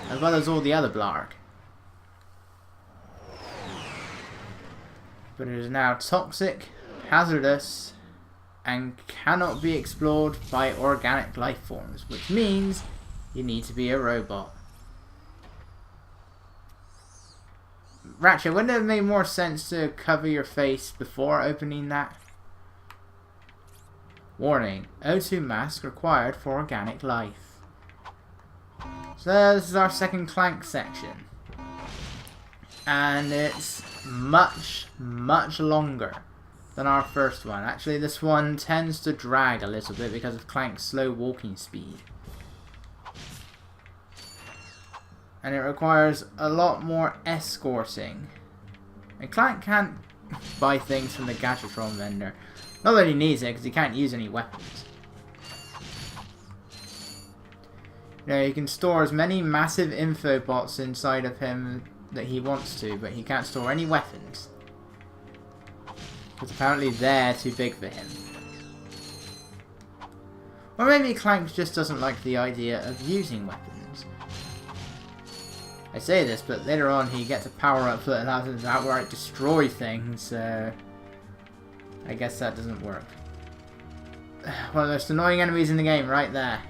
as well as all the other Blarg. But it is now toxic, hazardous, and cannot be explored by organic life forms, which means you need to be a robot. Ratchet, wouldn't it have made more sense to cover your face before opening that? Warning, O2 mask required for organic life. So this is our second Clank section. And it's much longer than our first one. Actually, this one tends to drag a little bit because of Clank's slow walking speed. And it requires a lot more escorting. And Clank can't buy things from the Gadgetron vendor. Not that he needs it, because he can't use any weapons. You know, he can store as many massive info bots inside of him that he wants to, but he can't store any weapons. Because apparently they're too big for him. Or maybe Clank just doesn't like the idea of using weapons. I say this, but later on he gets a power-up that allows him to outright destroy things, so I guess that doesn't work. One of the most annoying enemies in the game, right there.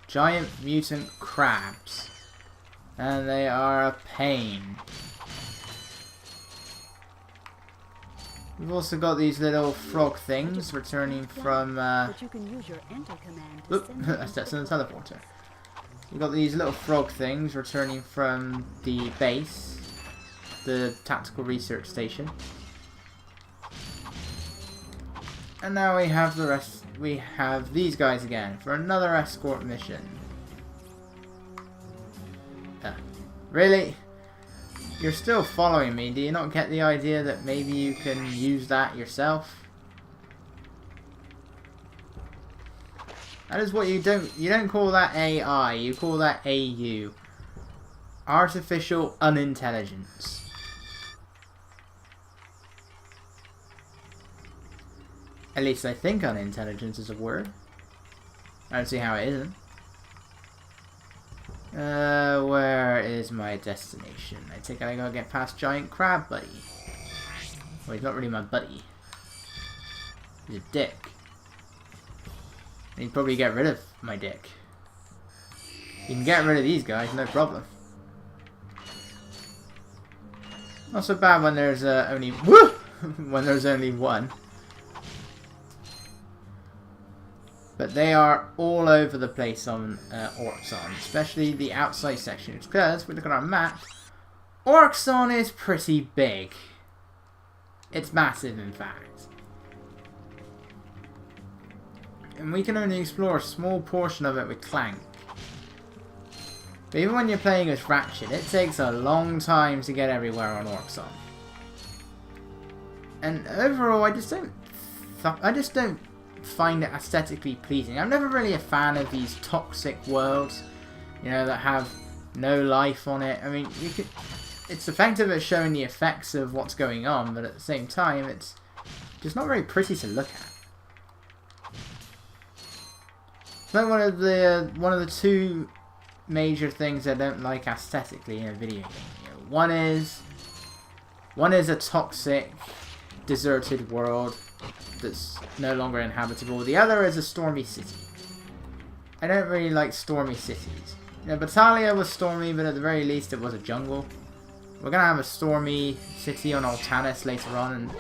Giant mutant crabs. And they are a pain. We've also got these little frog things returning from oop, that's in the teleporter. We've got these little frog things returning from the base, the tactical research station. And now we have the rest. We have these guys again for another escort mission. Really? You're still following me. Do you not get the idea that maybe you can use that yourself? That is what you don't call that AI, you call that AU. Artificial unintelligence. At least I think unintelligence is a word. I don't see how it isn't. Where is my destination? I think I gotta get past Giant Crab Buddy. Well, he's not really my buddy. He's a dick. And he'd probably get rid of my dick. You can get rid of these guys, no problem. Not so bad when there's only when there's only one. But they are all over the place on Orxon, especially the outside sections, because if we look at our map, Orxon is pretty big. It's massive, in fact. And we can only explore a small portion of it with Clank. But even when you're playing as Ratchet, it takes a long time to get everywhere on Orxon. And overall, I just don't find it aesthetically pleasing. I'm never really a fan of these toxic worlds, you know, that have no life on it. I mean, it's effective at showing the effects of what's going on, but at the same time, it's just not very pretty to look at. It's like one of the two major things I don't like aesthetically in a video game. You know, one is a toxic, deserted world that's no longer inhabitable. The other is a stormy city. I don't really like stormy cities. You know, Battaglia was stormy, but at the very least it was a jungle. We're gonna have a stormy city on Altanis later on, and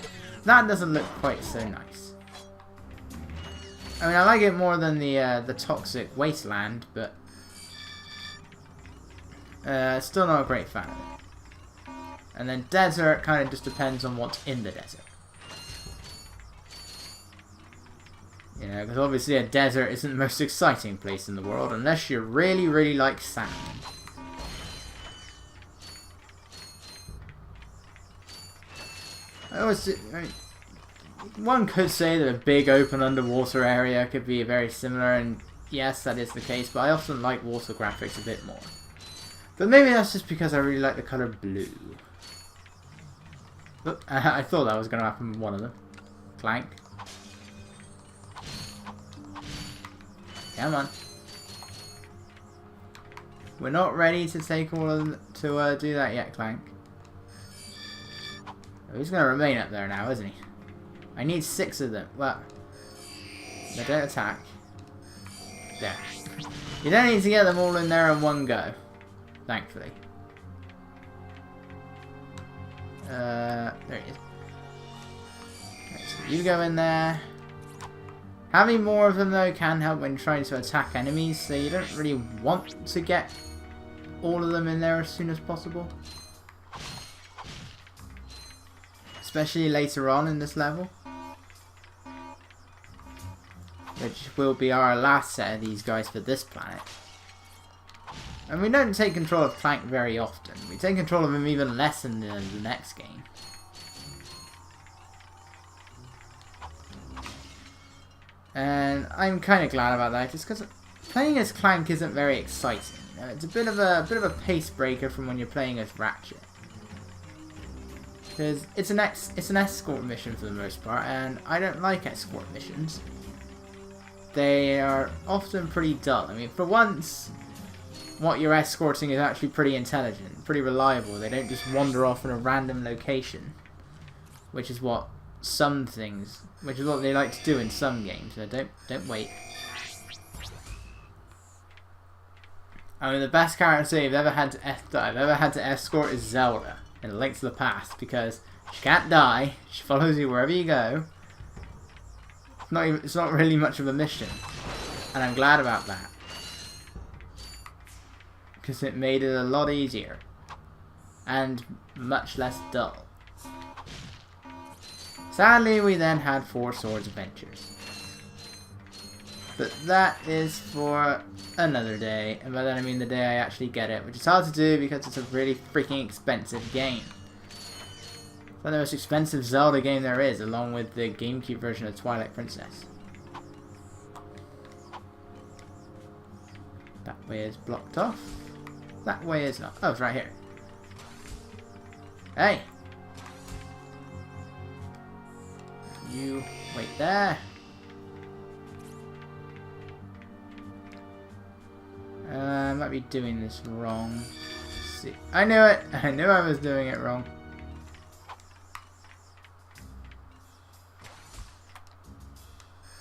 that doesn't look quite so nice. I mean, I like it more than the toxic wasteland, but still not a great fan of it. And then desert kind of just depends on what's in the desert. You know, because obviously a desert isn't the most exciting place in the world unless you really, really like sand. One could say that a big open underwater area could be very similar, and yes, that is the case, but I often like water graphics a bit more. But maybe that's just because I really like the colour blue. Oop, I thought that was going to happen with one of them. Clank. Come on. We're not ready to take all of them, to do that yet, Clank. Oh, he's going to remain up there now, isn't he? I need 6 of them. Well, they don't attack. There. You don't need to get them all in there in one go. Thankfully. There he is. Right, so you go in there. Having more of them though can help when trying to attack enemies, so you don't really want to get all of them in there as soon as possible. Especially later on in this level. Which will be our last set of these guys for this planet. And we don't take control of Clank very often. We take control of him even less in the next game. And I'm kind of glad about that, just because playing as Clank isn't very exciting. You know, it's a bit of a pace breaker from when you're playing as Ratchet. Because it's an escort mission for the most part, and I don't like escort missions. They are often pretty dull. I mean, for once, what you're escorting is actually pretty intelligent, pretty reliable. They don't just wander off in a random location, which is what they like to do in some games. So don't wait. I mean, the best character I've ever had to escort is Zelda in A Link to the Past, because she can't die. She follows you wherever you go. It's not really much of a mission, and I'm glad about that, because it made it a lot easier and much less dull. Sadly, we then had 4 Swords Adventures. But that is for another day, and by that I mean the day I actually get it, which is hard to do because it's a really freaking expensive game. It's the most expensive Zelda game there is, along with the GameCube version of Twilight Princess. That way is blocked off. That way is not. Oh, it's right here. Hey! You wait there. I might be doing this wrong. Let's see. I knew it! I knew I was doing it wrong.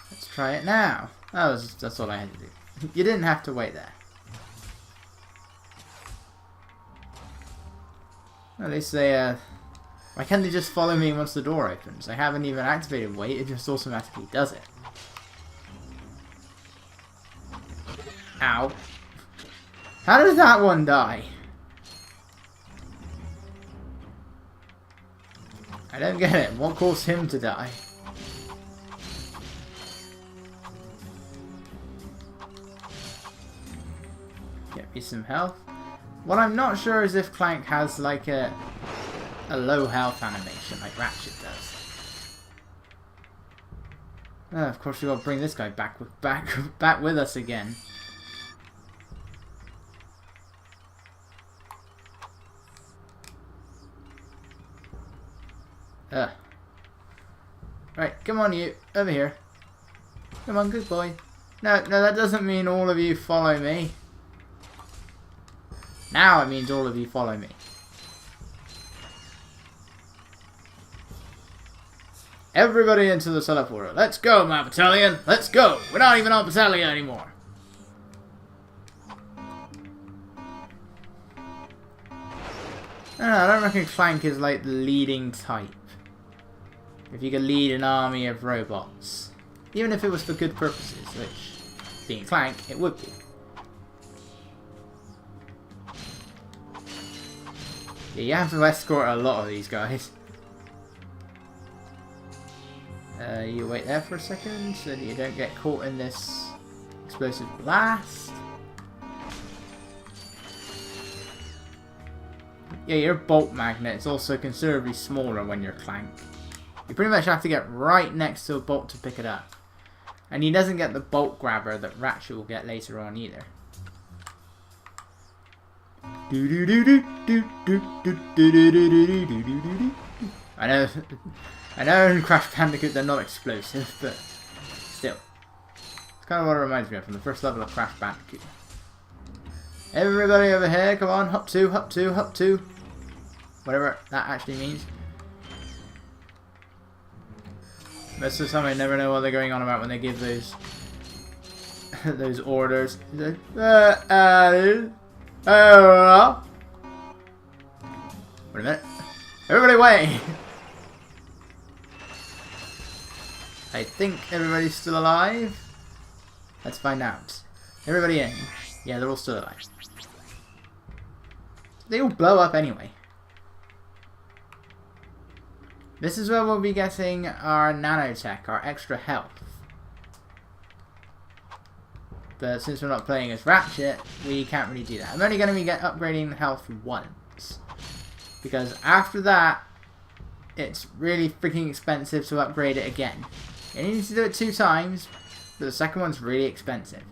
Let's try it now. That's all I had to do. You didn't have to wait there. At least they, why can't they just follow me once the door opens? I haven't even activated wait, it just automatically does it. Ow. How does that one die? I don't get it. What caused him to die? Get me some health. What I'm not sure is if Clank has like a low health animation like Ratchet does. Of course, we got to bring this guy back with us again. Right, come on you, over here. Come on, good boy. No, that doesn't mean all of you follow me. Now it means all of you follow me. Everybody into the teleporter. Let's go, my battalion. Let's go. We're not even on battalion anymore. I don't reckon Clank is like the leading type. If you could lead an army of robots. Even if it was for good purposes, which, being Clank, it would be. Yeah, you have to escort a lot of these guys. You wait there for a second so that you don't get caught in this explosive blast. Yeah, your bolt magnet is also considerably smaller when you're Clank. You pretty much have to get right next to a bolt to pick it up. And he doesn't get the bolt grabber that Ratchet will get later on either. I know in Crash Bandicoot they're not explosive, but still. It's kind of what it reminds me of from the first level of Crash Bandicoot. Everybody over here, come on, hop two, hop two, hop two. Whatever that actually means. Most of the time I never know what they're going on about when they give those those orders. Wait a minute. Everybody wait! I think everybody's still alive. Let's find out. Everybody in. Yeah, they're all still alive. They all blow up anyway. This is where we'll be getting our nanotech, our extra health. But since we're not playing as Ratchet, we can't really do that. I'm only going to be upgrading health once. Because after that, it's really freaking expensive to upgrade it again. You need to do it 2 times, but the second one's really expensive.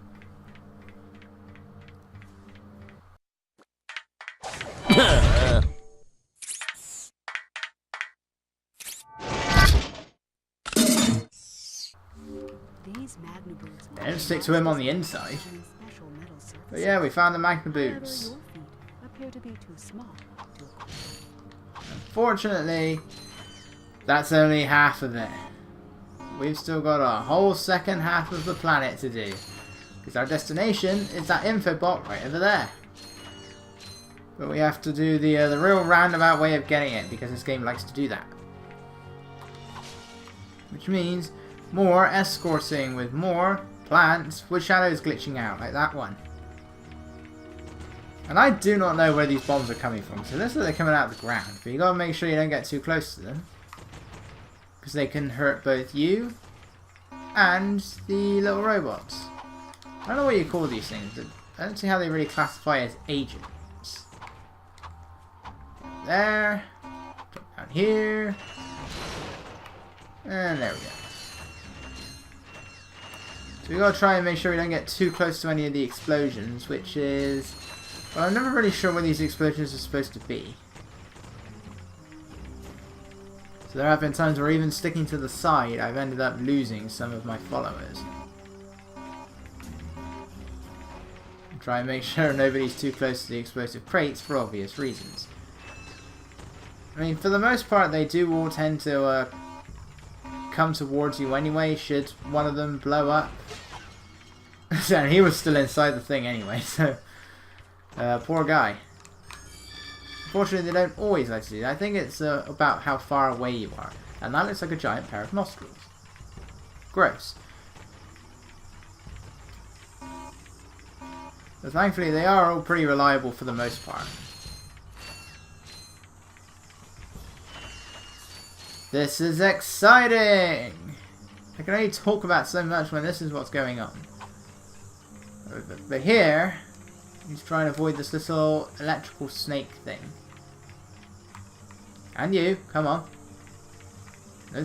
Don't stick to him on the inside. But yeah, we found the Magna Boots. Unfortunately, that's only half of it. We've still got a whole second half of the planet to do. Because our destination is that info bot right over there. But we have to do the real roundabout way of getting it, because this game likes to do that. Which means more escorting with more plants with shadows glitching out, like that one. And I do not know where these bombs are coming from, so this is they're coming out of the ground. But you gotta make sure you don't get too close to them, because they can hurt both you and the little robots. I don't know what you call these things. I don't see how they really classify as agents. There. Down here. And there we go. So we gotta try and make sure we don't get too close to any of the explosions, which is... well, I'm never really sure where these explosions are supposed to be. So there have been times where even sticking to the side, I've ended up losing some of my followers. Try and make sure nobody's too close to the explosive crates for obvious reasons. I mean, for the most part, they do all tend to come towards you anyway, should one of them blow up. And he was still inside the thing anyway, so... poor guy. Unfortunately, they don't always like to do that. I think it's about how far away you are. And that looks like a giant pair of nostrils. Gross. But thankfully, they are all pretty reliable for the most part. This is exciting! I can only talk about so much when this is what's going on. But here, he's trying to avoid this little electrical snake thing. And you, come on. No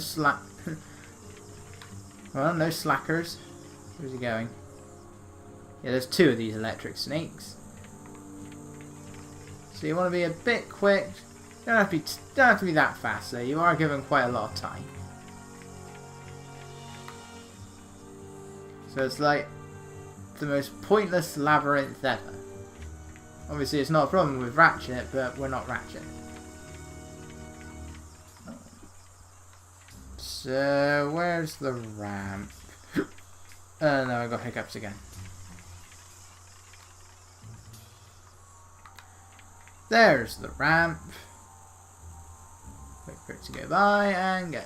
well, no slackers. Where's he going? Yeah, there's 2 of these electric snakes. So you want to be a bit quick. Don't have to be that fast though. You are given quite a lot of time. So it's like the most pointless labyrinth ever. Obviously it's not a problem with Ratchet, but we're not Ratchet. So where's the ramp? No, I got hiccups again. There's the ramp. Wait for it to go by and go.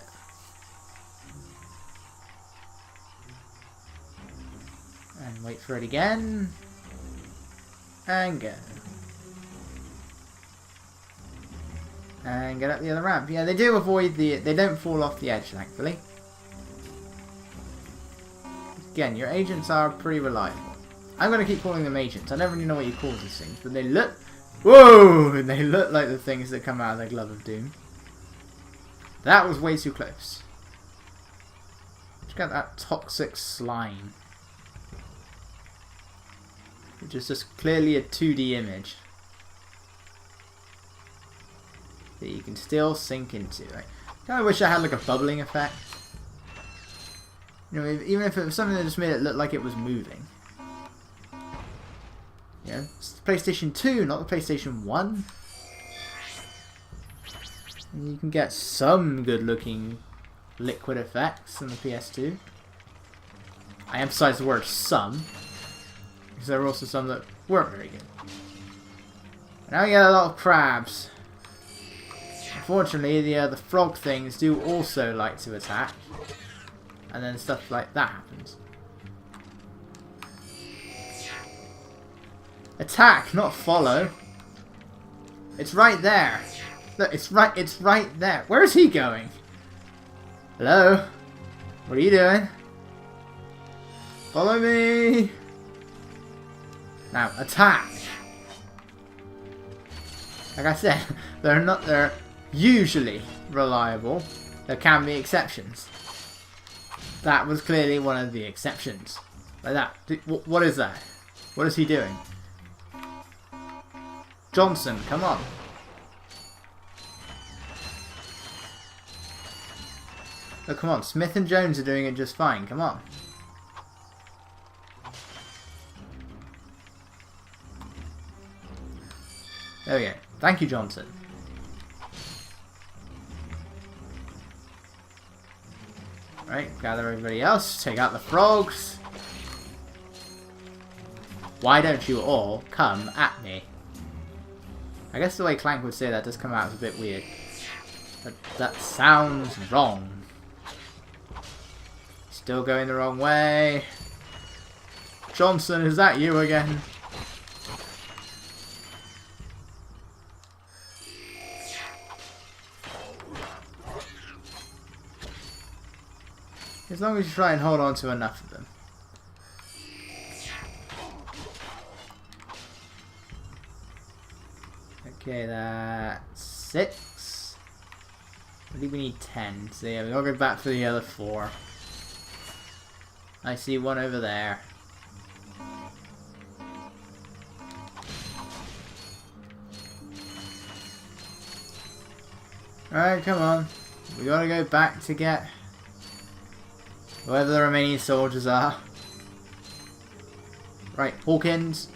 And wait for it again. And go. And get up the other ramp. Yeah, they do avoid the... they don't fall off the edge, thankfully. Again, your agents are pretty reliable. I'm going to keep calling them agents. I never really know what you call these things, but they look... whoa! They look like the things that come out of the Glove of Doom. That was way too close. Check out that toxic slime. Which is just clearly a 2D image that you can still sink into. I kind of wish I had like a bubbling effect. You know, even if it was something that just made it look like it was moving. Yeah, it's the PlayStation 2, not the PlayStation 1. And you can get some good-looking liquid effects in the PS2. I emphasize the word some, because there were also some that weren't very good. Now we get a lot of crabs. Unfortunately, the frog things do also like to attack, and then stuff like that happens. Attack, not follow. It's right there. Look, it's right there. Where is he going? Hello? What are you doing? Follow me. Now, attack. Like I said, they're usually reliable. There can be exceptions. That was clearly one of the exceptions. Like that. What is that? What is he doing? Johnson, come on. Oh, come on. Smith and Jones are doing it just fine. Come on. There we go. Thank you, Johnson. Right, gather everybody else. Take out the frogs. Why don't you all come at me? I guess the way Clank would say that does come out as a bit weird. But that sounds wrong. Still going the wrong way. Johnson, is that you again? As long as you try and hold on to enough of them. Okay, that's 6. I think we need 10. So yeah, we'll go back for the other 4. I see one over there. Alright, come on. We gotta go back to get wherever the remaining soldiers are. Right, Hawkins.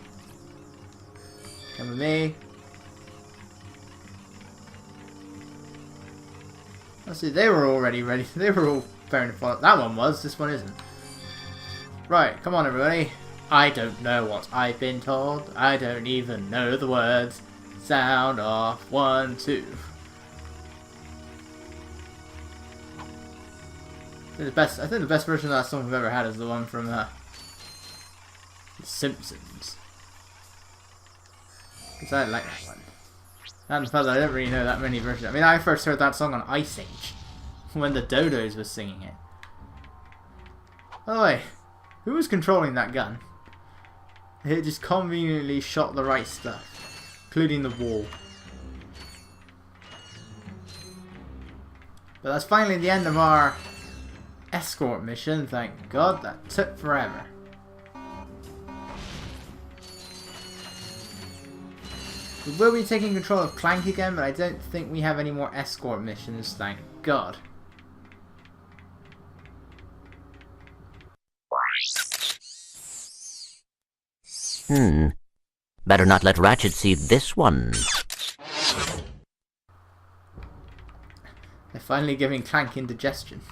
Come with me. Let's see, they were already ready. They were all preparing to follow. That one was, this one isn't. Right, come on everybody. I don't know what I've been told. I don't even know the words. Sound off. 1, 2. I think the best version of that song we've ever had is the one from The Simpsons. Because I like that one. And the fact that I don't really know that many versions. I mean, I first heard that song on Ice Age. When the Dodos was singing it. By the way, who was controlling that gun? It just conveniently shot the right stuff. Including the wall. But that's finally the end of our escort mission, thank God. That took forever. We will be taking control of Clank again, but I don't think we have any more escort missions, thank God. Better not let Ratchet see this one. They're finally giving Clank indigestion.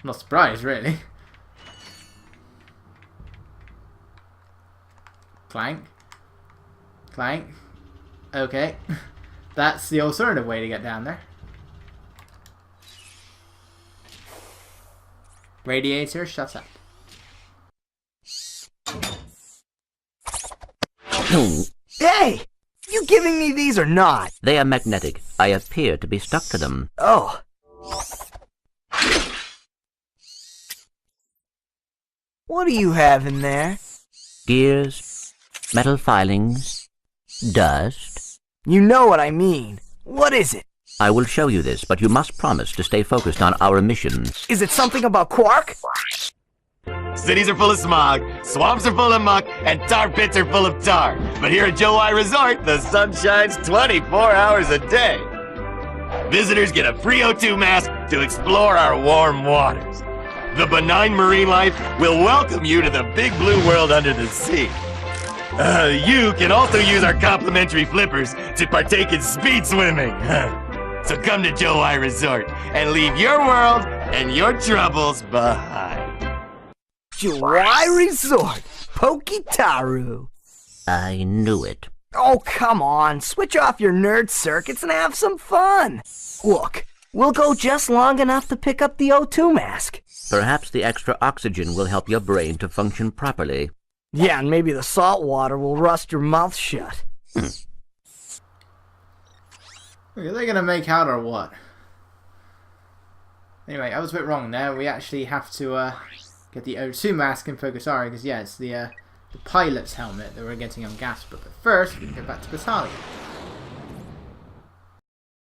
Not surprised, really. Clank. Clank. Okay. That's the alternative way to get down there. Radiator, shut up. Hey! You giving me these or not? They are magnetic. I appear to be stuck to them. Oh. What do you have in there? Gears, metal filings, dust. You know what I mean. What is it? I will show you this, but you must promise to stay focused on our mission. Is it something about Quark? Cities are full of smog, swamps are full of muck, and tar pits are full of tar. But here at Joe Y Resort, the sun shines 24 hours a day. Visitors get a free O2 mask to explore our warm waters. the benign marine life will welcome you to the big blue world under the sea. You can also use our complimentary flippers to partake in speed swimming. So come to Joe I Resort and leave your world and your troubles behind. Joy Resort, Pokitaru. I knew it. Oh, come on. Switch off your nerd circuits and have some fun. Look, we'll go just long enough to pick up the O2 mask. Perhaps the extra oxygen will help your brain to function properly. Yeah, and maybe the salt water will rust your mouth shut. Are they going to make out or what? Anyway, I was a bit wrong there. We actually have to get the O2 mask in Pokitaru because, yeah, it's the pilot's helmet that we're getting on Gasper. But first, we can go back to Battalion.